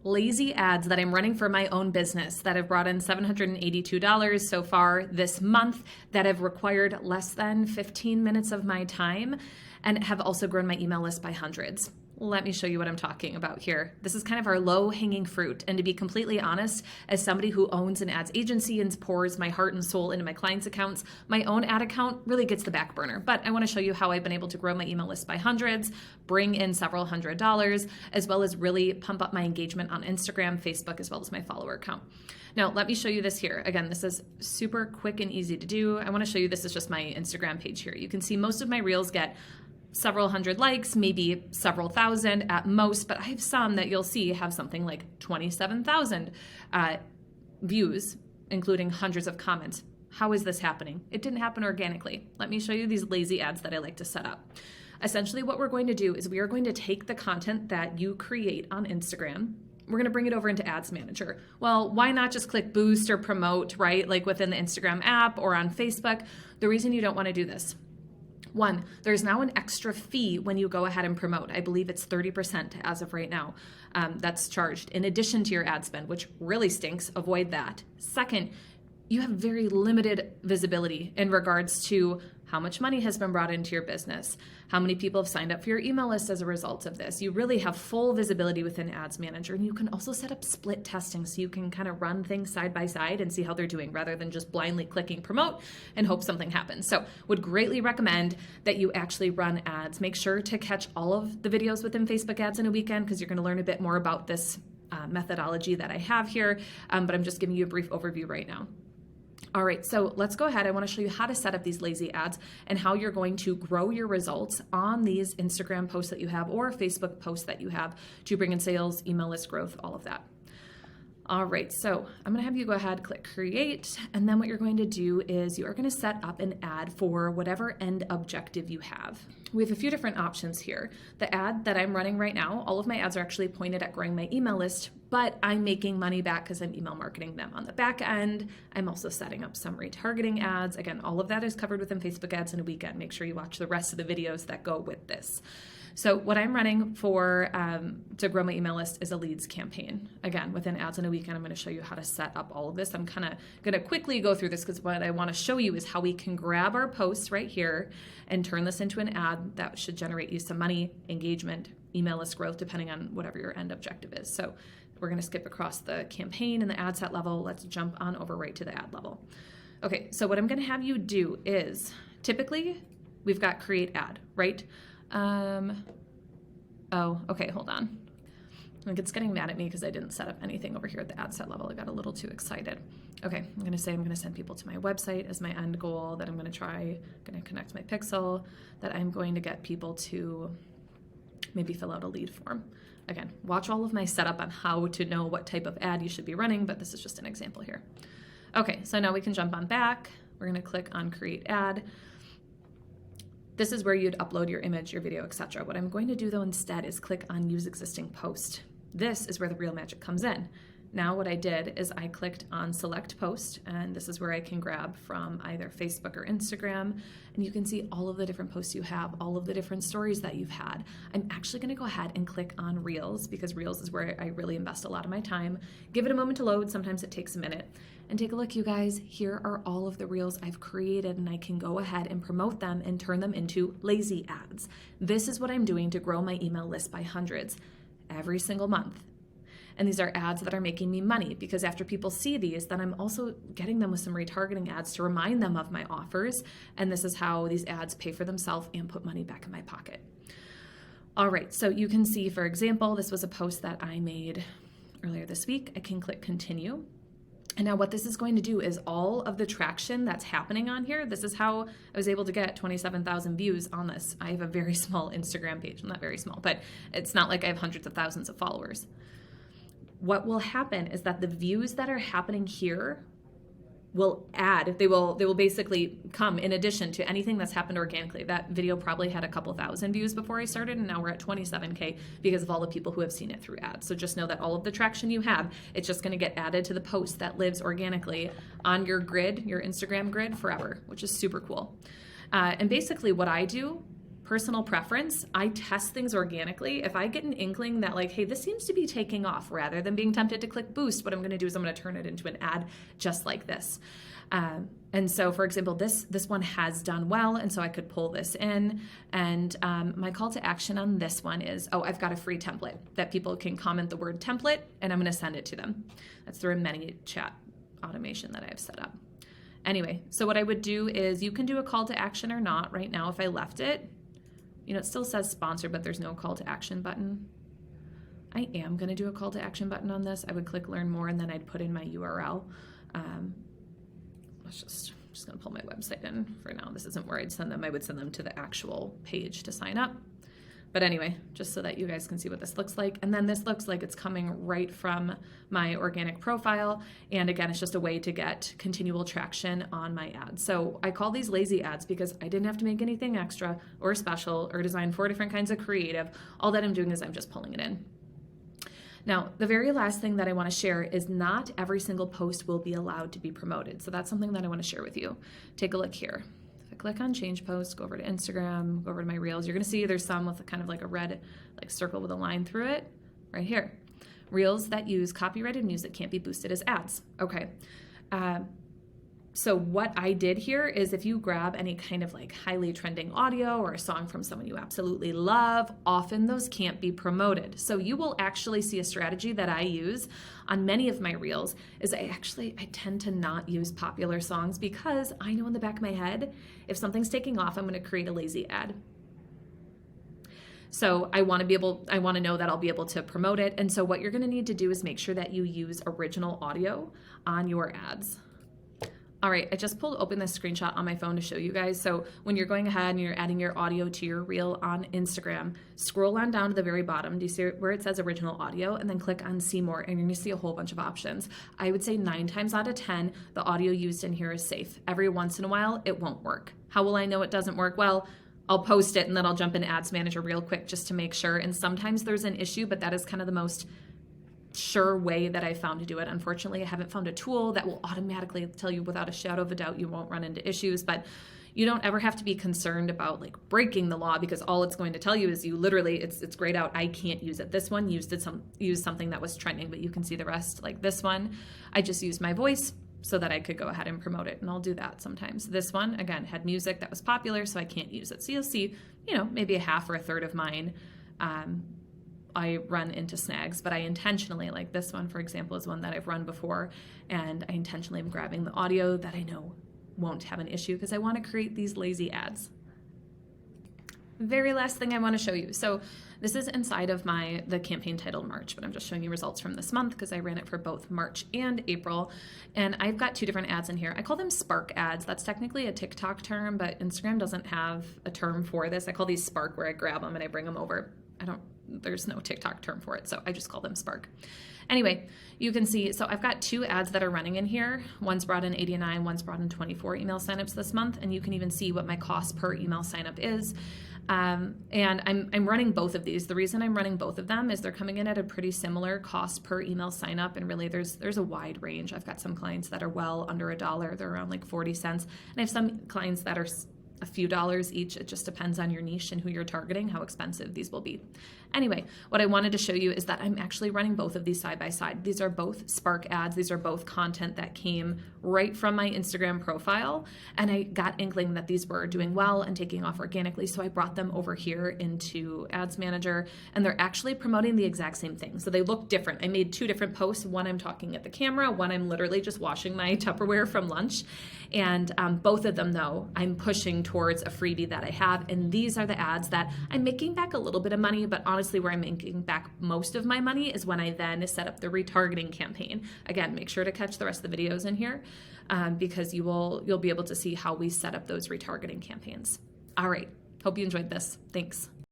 lazy ads that I'm running for my own business that have brought in $782 so far this month, that have required less than 15 minutes of my time, and have also grown my email list by hundreds. Let me show you what I'm talking about here. This is kind of our low-hanging fruit. And to be completely honest, as somebody who owns an ads agency and pours my heart and soul into my clients' accounts, my own ad account really gets the back burner. But I want to show you how I've been able to grow my email list by hundreds, bring in several $100s, as well as really pump up my engagement on Instagram, Facebook, as well as my follower count. Now, let me show you this here. Again, this is super quick and easy to do. I want to show you, this is just my Instagram page here. You can see most of my reels get several hundred likes, maybe several thousand at most, but I have some that you'll see have something like 27,000 views, including hundreds of comments. How is this happening? It didn't happen organically. Let me show you these lazy ads that I like to set up. Essentially, what we're going to do is we are going to take the content that you create on Instagram. We're going to bring it over into Ads Manager. Well, why not just click boost or promote, right? Like within the Instagram app or on Facebook. The reason you don't want to do this: one, there's now an extra fee when you go ahead and promote. I believe it's 30% as of right now. That's charged in addition to your ad spend, which really stinks. Avoid that. Second, you have very limited visibility in regards to how much money has been brought into your business, how many people have signed up for your email list as a result of this. You really have full visibility within Ads Manager, and you can also set up split testing so you can kind of run things side by side and see how they're doing rather than just blindly clicking promote and hope something happens. So would greatly recommend that you actually run ads. Make sure to catch all of the videos within Facebook ads in a weekend, because you're going to learn a bit more about this methodology that I have here, but I'm just giving you a brief overview right now. All right, so let's go ahead. I want to show you how to set up these lazy ads and how you're going to grow your results on these Instagram posts that you have or Facebook posts that you have to bring in sales, email list growth, all of that. All right, so I'm going to have you go ahead, click create, and then what you're going to do is you are going to set up an ad for whatever end objective you have. We have a few different options here. The ad that I'm running right now, all of my ads are actually pointed at growing my email list, but I'm making money back because I'm email marketing them on the back end. I'm also setting up some retargeting ads. Again, all of that is covered within Facebook ads in a weekend. Make sure you watch the rest of the videos that go with this. So what I'm running for to grow my email list is a leads campaign. Again, within ads in a weekend, I'm going to show you how to set up all of this. I'm kind of going to quickly go through this because what I want to show you is how we can grab our posts right here and turn this into an ad that should generate you some money, engagement, email list growth, depending on whatever your end objective is. So we're going to skip across the campaign and the ad set level. Let's jump on over right to the ad level. Okay, so what I'm going to have you do is, typically we've got create ad, right? Oh, okay, hold on. Like, it's getting mad at me because I didn't set up anything over here at the ad set level. I got a little too excited. Okay, I'm going to say I'm going to send people to my website as my end goal, that I'm going to connect my pixel, that I'm going to get people to maybe fill out a lead form. Again, watch all of my setup on how to know what type of ad you should be running, but this is just an example here. Okay, so now we can jump on back. We're going to click on create ad. This is where you'd upload your image, your video, etc. What I'm going to do though instead is click on use existing post. This is where the real magic comes in. Now what I did is I clicked on select post, and this is where I can grab from either Facebook or Instagram, and you can see all of the different posts you have, all of the different stories that you've had. I'm actually going to go ahead and click on Reels, because Reels is where I really invest a lot of my time. Give it a moment to load. Sometimes it takes a minute. And take a look, you guys. Here are all of the Reels I've created, and I can go ahead and promote them and turn them into lazy ads. This is what I'm doing to grow my email list by hundreds every single month. And these are ads that are making me money, because after people see these, then I'm also getting them with some retargeting ads to remind them of my offers. And this is how these ads pay for themselves and put money back in my pocket. All right, so you can see, for example, this was a post that I made earlier this week. I can click continue. And now what this is going to do is all of the traction that's happening on here, this is how I was able to get 27,000 views on this. I have a very small Instagram page. Well, not very small, but it's not like I have hundreds of thousands of followers. What will happen is that the views that are happening here will add, they will basically come in addition to anything that's happened organically. That video probably had a couple thousand views before I started, and now we're at 27K because of all the people who have seen it through ads. So just know that all of the traction you have, it's just going to get added to the post that lives organically on your grid, your Instagram grid forever, which is super cool. And basically what I do personal preference. I test things organically. If I get an inkling that like, hey, this seems to be taking off, rather than being tempted to click boost, what I'm going to do is I'm going to turn it into an ad just like this. And so, for example, this one has done well, and so I could pull this in. And my call to action on this one is, I've got a free template that people can comment the word template, and I'm going to send it to them. That's through a ManyChat automation that I have set up. Anyway, so what I would do is you can do a call to action or not. Right now, if I left it, it still says sponsor, but there's no call to action button. I am going to do a call to action button on this. I would click learn more, and then I'd put in my URL. I'm just going to pull my website in for now. This isn't where I'd send them. I would send them to the actual page to sign up. But anyway, just so that you guys can see what this looks like. And then this looks like it's coming right from my organic profile. And again, it's just a way to get continual traction on my ads. So I call these lazy ads because I didn't have to make anything extra or special or design 4 different kinds of creative. All that I'm doing is I'm just pulling it in. Now, the very last thing that I want to share is not every single post will be allowed to be promoted. So that's something that I want to share with you. Take a look here. If I click on change post, go over to Instagram, go over to my reels, you're going to see there's some with kind of like a red circle with a line through it right here. Reels that use copyrighted music can't be boosted as ads. Okay. So what I did here is if you grab any kind of highly trending audio or a song from someone you absolutely love, often those can't be promoted. So you will actually see a strategy that I use on many of my reels is I tend to not use popular songs because I know in the back of my head, if something's taking off, I'm going to create a lazy ad. So I want to know that I'll be able to promote it. And so what you're going to need to do is make sure that you use original audio on your ads. All right, I just pulled open this screenshot on my phone to show you guys. So when you're going ahead and you're adding your audio to your reel on Instagram, scroll on down to the very bottom. Do you see where it says original audio? And then click on see more, and you're going to see a whole bunch of options. I would say 9 times out of 10, the audio used in here is safe. Every once in a while, it won't work. How will I know it doesn't work? Well, I'll post it and then I'll jump in Ads Manager real quick just to make sure. And sometimes there's an issue, but that is kind of the most sure way that I found to do it. Unfortunately, I haven't found a tool that will automatically tell you without a shadow of a doubt you won't run into issues, but you don't ever have to be concerned about breaking the law because all it's going to tell you is you literally, it's grayed out. I can't use it. This one used something that was trending, but you can see the rest. Like this one, I just used my voice so that I could go ahead and promote it, and I'll do that sometimes. This one, again, had music that was popular, so I can't use it. So you'll see, maybe a half or a third of mine I run into snags, but I intentionally, like this one, for example, is one that I've run before, and I intentionally am grabbing the audio that I know won't have an issue because I want to create these lazy ads. Very last thing I want to show you. So this is inside of the campaign titled March, but I'm just showing you results from this month because I ran it for both March and April. And I've got 2 different ads in here. I call them Spark ads. That's technically a TikTok term, but Instagram doesn't have a term for this. I call these Spark, where I grab them and I bring them over. There's no TikTok term for it, so I just call them Spark. Anyway, you can see, so I've got 2 ads that are running in here. One's brought in 89, one's brought in 24 email signups this month, and you can even see what my cost per email signup is. And I'm running both of these. The reason I'm running both of them is they're coming in at a pretty similar cost per email signup, and really there's a wide range. I've got some clients that are well under $1. They're around 40 cents, and I have some clients that are a few dollars each. It just depends on your niche and who you're targeting, how expensive these will be. Anyway, what I wanted to show you is that I'm actually running both of these side by side. These are both Spark ads. These are both content that came right from my Instagram profile. And I got inkling that these were doing well and taking off organically. So I brought them over here into Ads Manager, and they're actually promoting the exact same thing. So they look different. I made 2 different posts. One I'm talking at the camera, one I'm literally just washing my Tupperware from lunch. And both of them, though, I'm pushing towards a freebie that I have. And these are the ads that I'm making back a little bit of money, but honestly, where I'm making back most of my money is when I then set up the retargeting campaign. Again, make sure to catch the rest of the videos in here because you'll be able to see how we set up those retargeting campaigns. All right. Hope you enjoyed this. Thanks.